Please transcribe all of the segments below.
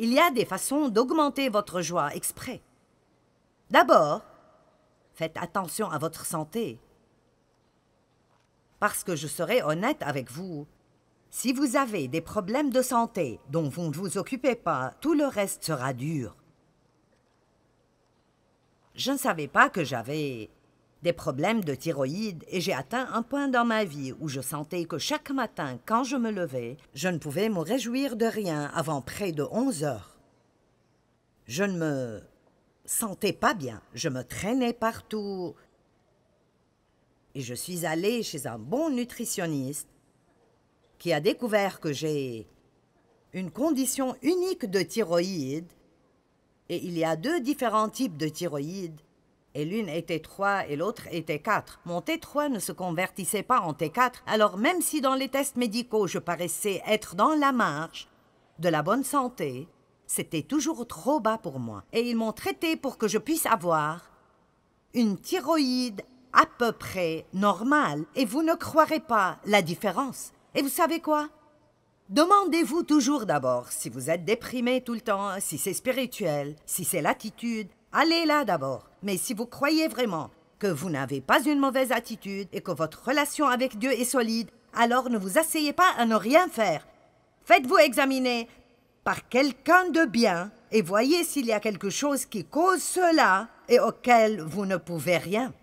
Il y a des façons d'augmenter votre joie exprès. D'abord, faites attention à votre santé. Parce que je serai honnête avec vous, si vous avez des problèmes de santé dont vous ne vous occupez pas, tout le reste sera dur. Je ne savais pas que j'avais des problèmes de thyroïde et j'ai atteint un point dans ma vie où je sentais que chaque matin, quand je me levais, je ne pouvais me réjouir de rien avant près de 11 heures. Je ne me sentais pas bien, je me traînais partout. Et je suis allée chez un bon nutritionniste qui a découvert que j'ai une condition unique de thyroïde. Et il y a 2 différents types de thyroïde, et l'une était 3 et l'autre était 4. Mon T3 ne se convertissait pas en T4, alors même si dans les tests médicaux je paraissais être dans la marge de la bonne santé, c'était toujours trop bas pour moi. Et ils m'ont traité pour que je puisse avoir une thyroïde à peu près normale. Et vous ne croirez pas la différence. Et vous savez quoi? Demandez-vous toujours d'abord si vous êtes déprimé tout le temps, si c'est spirituel, si c'est l'attitude. Allez là d'abord. Mais si vous croyez vraiment que vous n'avez pas une mauvaise attitude et que votre relation avec Dieu est solide, alors ne vous asseyez pas à ne rien faire. Faites-vous examiner par quelqu'un de bien et voyez s'il y a quelque chose qui cause cela et auquel vous ne pouvez rien.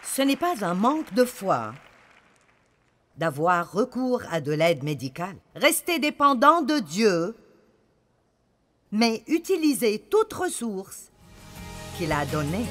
Ce n'est pas un manque de foi d'avoir recours à de l'aide médicale. Restez dépendant de Dieu, mais utilisez toute ressource qu'il a donnée.